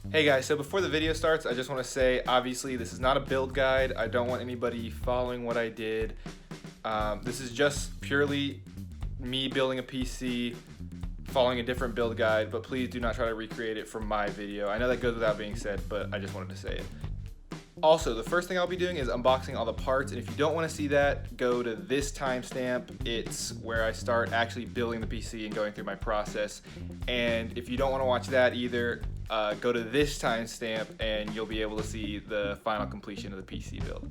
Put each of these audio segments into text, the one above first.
Hey guys, so before the video starts, I just want to say, obviously this is not a build guide. I don't want anybody following what I did. This is just purely me building a PC, following a different build guide, but please do not try to recreate it from my video. I know that goes without being said, but I just wanted to say it. Also, the first thing I'll be doing is unboxing all the parts, and if you don't want to see that, go to this timestamp. It's where I start actually building the PC and going through my process. And if you don't want to watch that either, go to this timestamp and you'll be able to see the final completion of the PC build.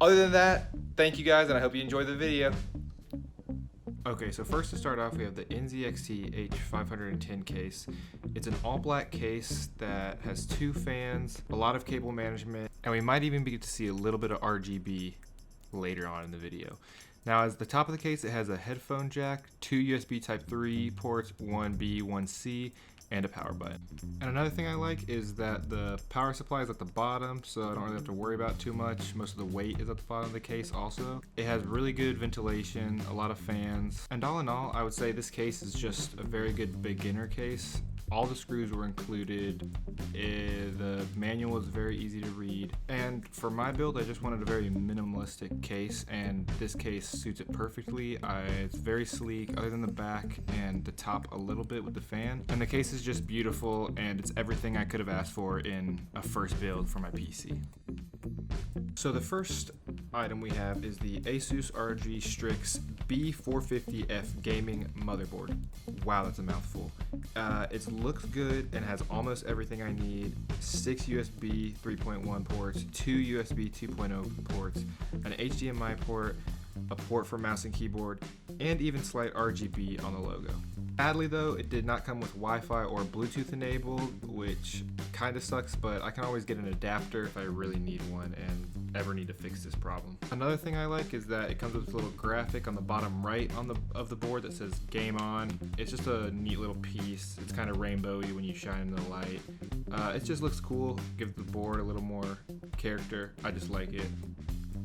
Other than that, thank you guys, and I hope you enjoy the video. Okay, so first to start off, we have the NZXT H510 case. It's an all black case that has 2 fans, a lot of cable management, and we might even get to see a little bit of RGB later on in the video. Now, as the top of the case, it has a headphone jack, 2 USB Type 3 ports, 1B, 1C, and a power button. And another thing I like is that the power supply is at the bottom, so I don't really have to worry about too much. Most of the weight is at the bottom of the case also. It has really good ventilation, a lot of fans, and all in all, I would say this case is just a very good beginner case. All the screws were included, the manual is very easy to read, and for my build I just wanted a very minimalistic case, and this case suits it perfectly. It's very sleek other than the back and the top a little bit with the fan, and the case is just beautiful, and it's everything I could have asked for in a first build for my PC. So the first item we have is the Asus ROG Strix B450F gaming motherboard. Wow, that's a mouthful. It looks good and has almost everything I need. 6 USB 3.1 ports, 2 USB 2.0 ports, an HDMI port, a port for mouse and keyboard, and even slight RGB on the logo. Sadly though, it did not come with Wi-Fi or Bluetooth enabled, which kind of sucks, but I can always get an adapter if I really need one and ever need to fix this problem. Another thing I like is that it comes with a little graphic on the bottom right of the board that says Game On. It's just a neat little piece. It's kind of rainbowy when you shine in the light. It just looks cool, gives the board a little more character. I just like it.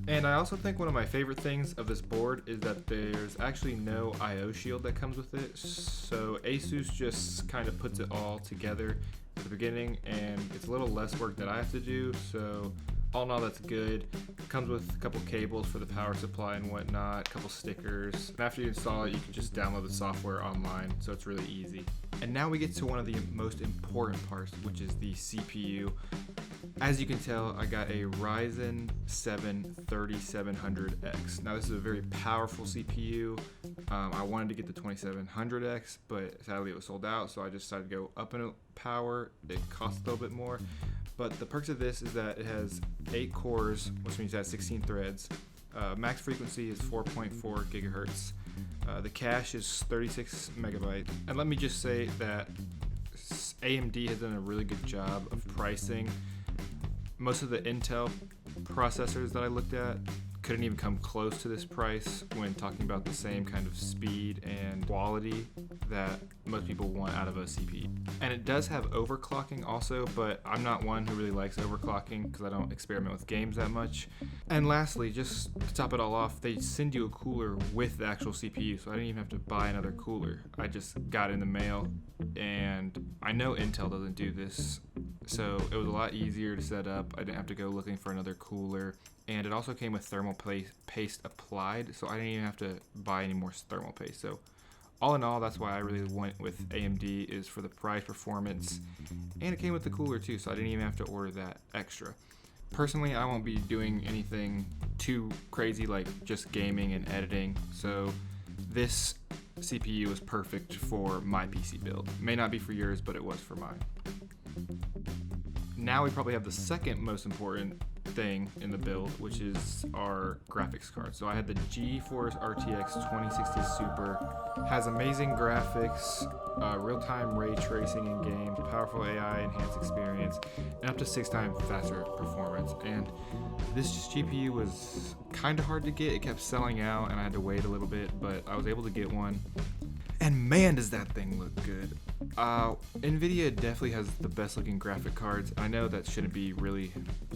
And I also think one of my favorite things of this board is that there's actually no I/O shield that comes with it. So Asus just kind of puts it all together at the beginning, and it's a little less work that I have to do. So all in all, that's good. It comes with a couple cables for the power supply and whatnot, a couple stickers. And after you install it, you can just download the software online, so it's really easy. And now we get to one of the most important parts, which is the CPU. As you can tell, I got a Ryzen 7 3700X. Now this is a very powerful CPU. I wanted to get the 2700X, but sadly it was sold out, so I just decided to go up in power. It costs a little bit more. But the perks of this is that it has 8 cores, which means it has 16 threads. Max frequency is 4.4 gigahertz. The cache is 36 megabytes. And let me just say that AMD has done a really good job of pricing. Most of the Intel processors that I looked at couldn't even come close to this price when talking about the same kind of speed and quality that most people want out of a CPU. And it does have overclocking also, but I'm not one who really likes overclocking because I don't experiment with games that much. And lastly, just to top it all off, they send you a cooler with the actual CPU, so I didn't even have to buy another cooler. I just got it in the mail, and I know Intel doesn't do this, so it was a lot easier to set up. I didn't have to go looking for another cooler. And it also came with thermal paste applied, so I didn't even have to buy any more thermal paste. So all in all, that's why I really went with AMD, is for the price performance, and it came with the cooler too, so I didn't even have to order that extra. Personally, I won't be doing anything too crazy like just gaming and editing, so this CPU is perfect for my PC build. May not be for yours, but it was for mine. Now we probably have the second most important thing in the build, which is our graphics card. So I had the GeForce RTX 2060 Super. Has amazing graphics, real-time ray tracing in game, powerful AI enhanced experience, and up to 6 times faster performance. And this GPU was kind of hard to get. It kept selling out and I had to wait a little bit, but I was able to get one. And man, does that thing look good. Nvidia definitely has the best looking graphic cards. I know that shouldn't be really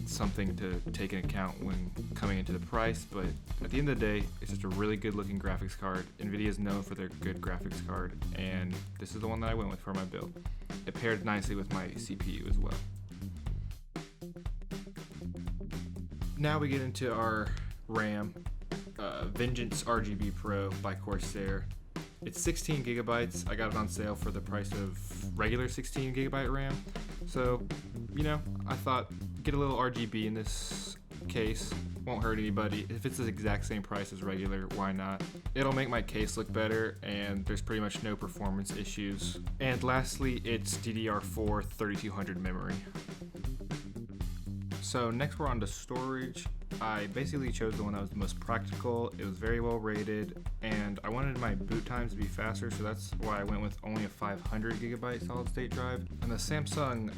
something to take into account when coming into the price, but at the end of the day, it's just a really good looking graphics card. Nvidia is known for their good graphics card, and this this is the one that I went with for my build. It paired nicely with my CPU as well. Now we get into our RAM, Vengeance RGB Pro by Corsair. It's 16 gigabytes. I got it on sale for the price of regular 16 gigabyte RAM. So, you know, I thought get a little RGB in this case. Won't hurt anybody. If it's the exact same price as regular, why not? It'll make my case look better, and there's pretty much no performance issues. And lastly, it's DDR4 3200 memory. So next we're on to storage. I basically chose the one that was the most practical. It was very well rated, and I wanted my boot times to be faster, so that's why I went with only a 500 gigabyte solid state drive. And the Samsung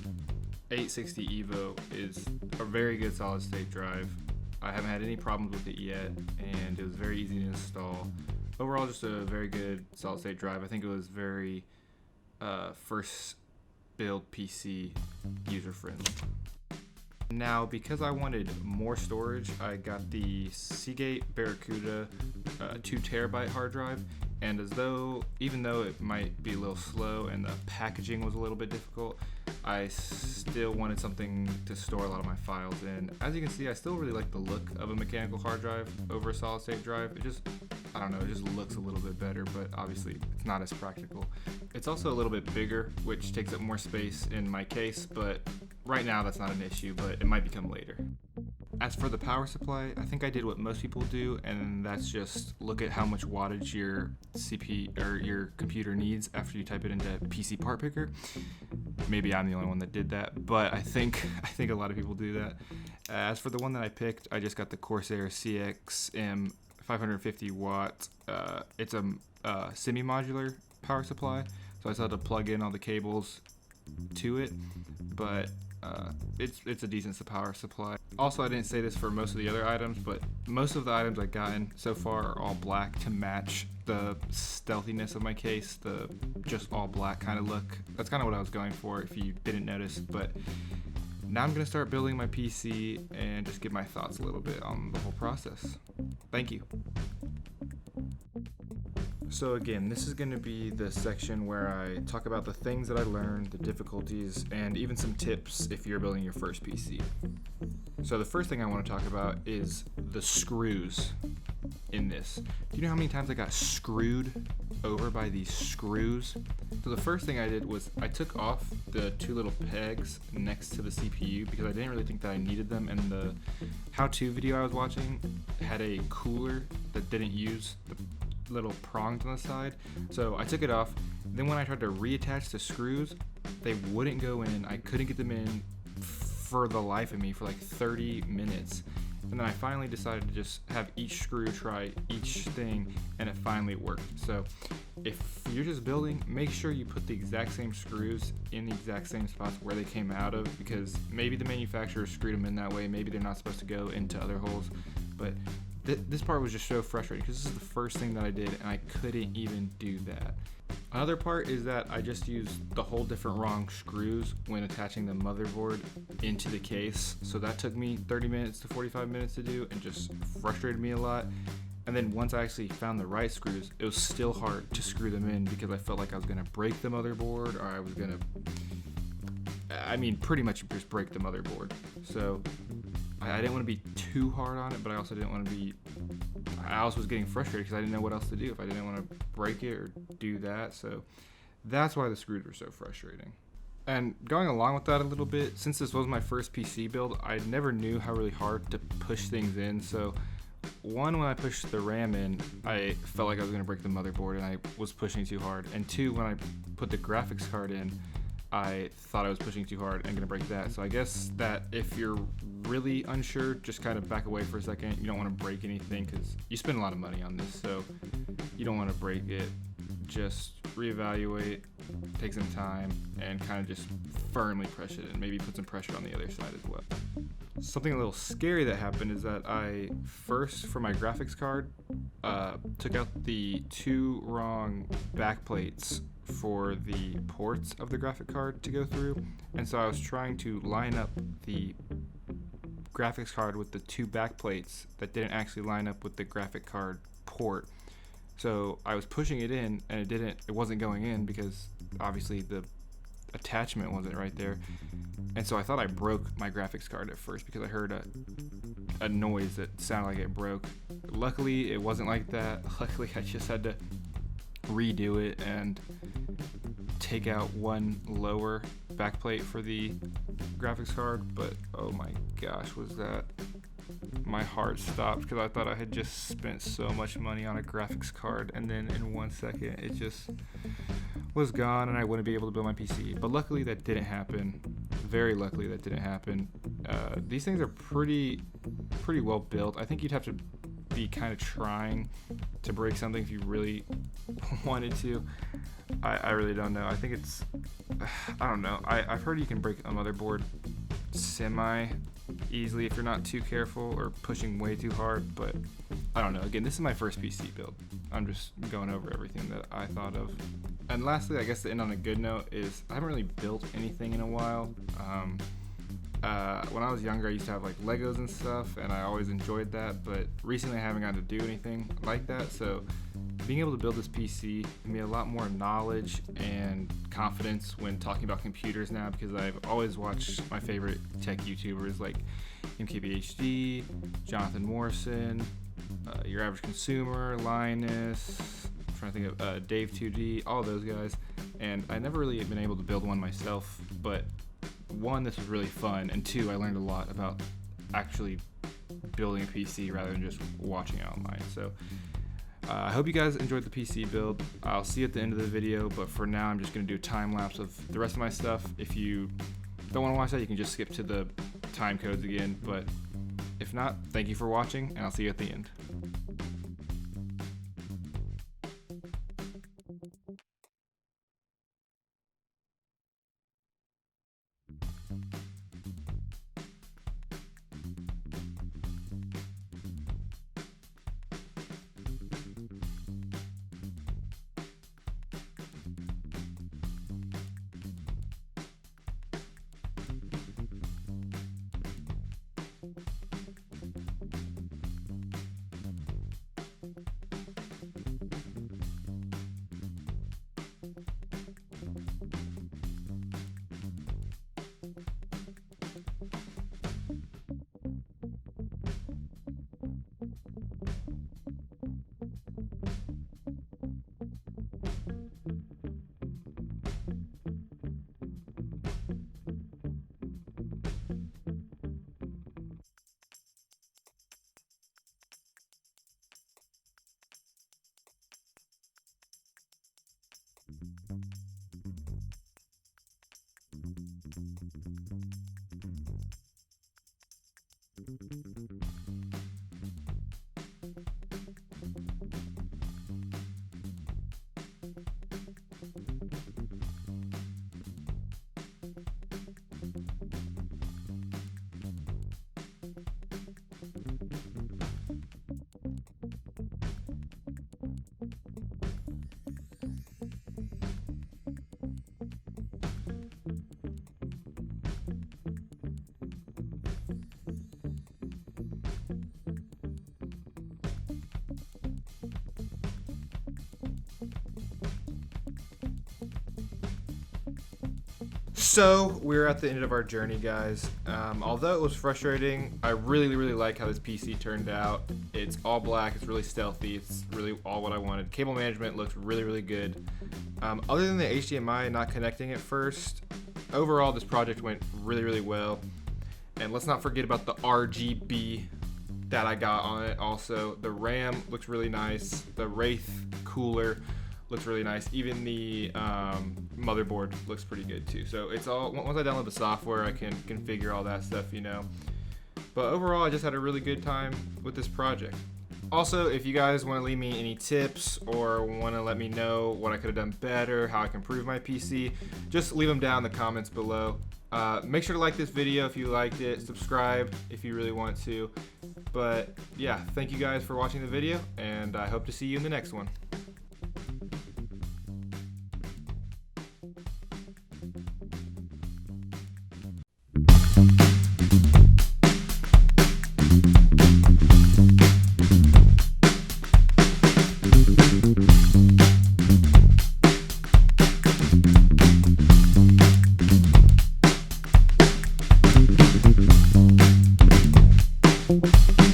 860 EVO is a very good solid state drive. I haven't had any problems with it yet, and it was very easy to install. Overall, just a very good solid state drive. I think it was very first build PC user friendly. Now, because I wanted more storage, I got the Seagate Barracuda 2 terabyte hard drive, and even though it might be a little slow and the packaging was a little bit difficult, I still wanted something to store a lot of my files in. As you can see, I still really like the look of a mechanical hard drive over a solid state drive. It just, I don't know, it just looks a little bit better, but obviously it's not as practical. It's also a little bit bigger, which takes up more space in my case, but right now that's not an issue, but it might become later. As for the power supply, I think I did what most people do, and that's just look at how much wattage your CPU or your computer needs after you type it into PC part picker. Maybe I'm the only one that did that, but I think a lot of people do that. As for the one that I picked, I just got the Corsair CXM 550 watt. It's a semi-modular power supply, so I still had to plug in all the cables to it, but it's a decent power supply. Also, I didn't say this for most of the other items, but most of the items I've gotten so far are all black to match the stealthiness of my case, the just all black kind of look. That's kind of what I was going for if you didn't notice, but now I'm going to start building my PC and just give my thoughts a little bit on the whole process. Thank you. So again, this is going to be the section where I talk about the things that I learned, the difficulties, and even some tips if you're building your first PC. So the first thing I want to talk about is the screws in this. Do you know how many times I got screwed over by these screws? So the first thing I did was I took off the two little pegs next to the CPU because I didn't really think that I needed them, and the how-to video I was watching had a cooler that didn't use the little prongs on the side, so I took it off. Then when I tried to reattach the screws, they wouldn't go in. I couldn't get them in for the life of me for like 30 minutes, and then I finally decided to just have each screw try each thing, and it finally worked. So if you're just building, make sure you put the exact same screws in the exact same spots where they came out of, because maybe the manufacturer screwed them in that way, maybe they're not supposed to go into other holes, but this part was just so frustrating because this is the first thing that I did and I couldn't even do that. Another part is that I just used the whole different wrong screws when attaching the motherboard into the case. So that took me 30 minutes to 45 minutes to do and just frustrated me a lot. And then once I actually found the right screws, it was still hard to screw them in because I felt like I was going to break the motherboard, or I was going to, pretty much just break the motherboard. So I didn't want to be too hard on it, but I also didn't want to be, I also was getting frustrated because I didn't know what else to do if I didn't want to break it or do that. So that's why the screws were so frustrating. And going along with that a little bit, since this was my first PC build, I never knew how really hard to push things in. So one, when I pushed the RAM in, I felt like I was going to break the motherboard and I was pushing too hard. And two, when I put the graphics card in, I thought I was pushing too hard and going to break that. So I guess that if you're really unsure, just kind of back away for a second. You don't want to break anything because you spend a lot of money on this, so you don't want to break it. Just reevaluate, take some time, and kind of just firmly press it and maybe put some pressure on the other side as well. Something a little scary that happened is that I first, for my graphics card, took out the two wrong back plates for the ports of the graphic card to go through, and so I was trying to line up the graphics card with the two back plates that didn't actually line up with the graphic card port. So I was pushing it in and it wasn't going in because obviously the attachment wasn't right there, and so I thought I broke my graphics card at first because I heard a noise that sounded like it broke. Luckily, it wasn't like that. Luckily, I just had to redo it and take out one lower backplate for the graphics card. But oh my gosh, was that, my heart stopped because I thought I had just spent so much money on a graphics card, and then in 1 second it just was gone and I wouldn't be able to build my PC. But luckily that didn't happen. Very luckily that didn't happen. These things are pretty well built. I think you'd have to be kind of trying to break something if you really wanted to. I really don't know. I think it's, I don't know. I've heard you can break a motherboard semi easily if you're not too careful or pushing way too hard, but I don't know. Again, this is my first PC build. I'm just going over everything that I thought of. And lastly, I guess to end on a good note is I haven't really built anything in a while. When I was younger, I used to have like Legos and stuff, and I always enjoyed that, but recently I haven't gotten to do anything like that. So being able to build this PC gave me a lot more knowledge and confidence when talking about computers now, because I've always watched my favorite tech YouTubers like MKBHD, Jonathan Morrison, Your Average Consumer, Linus, I'm trying to think of Dave2D, all those guys, and I never really been able to build one myself. But one, this was really fun, and two, I learned a lot about actually building a PC rather than just watching it online. So I hope you guys enjoyed the PC build. I'll see you at the end of the video, but for now I'm just going to do a time lapse of the rest of my stuff. If you don't want to watch that, you can just skip to the time codes again, but if not, thank you for watching, and I'll see you at the end. So we're at the end of our journey, guys. Although it was frustrating, I really like how this PC turned out. It's all black, it's really stealthy, it's really all what I wanted. Cable management looked really good. Other than the HDMI not connecting at first, overall this project went really well. And let's not forget about the RGB that I got on it also. The RAM looks really nice, the Wraith cooler looks really nice. Even the motherboard looks pretty good too. So it's all, once I download the software, I can configure all that stuff, you know. But overall, I just had a really good time with this project. Also, if you guys want to leave me any tips or want to let me know what I could have done better, how I can improve my PC, just leave them down in the comments below. Make sure to like this video if you liked it, subscribe if you really want to. But yeah, thank you guys for watching the video, and I hope to see you in the next one. Thank you. Bye.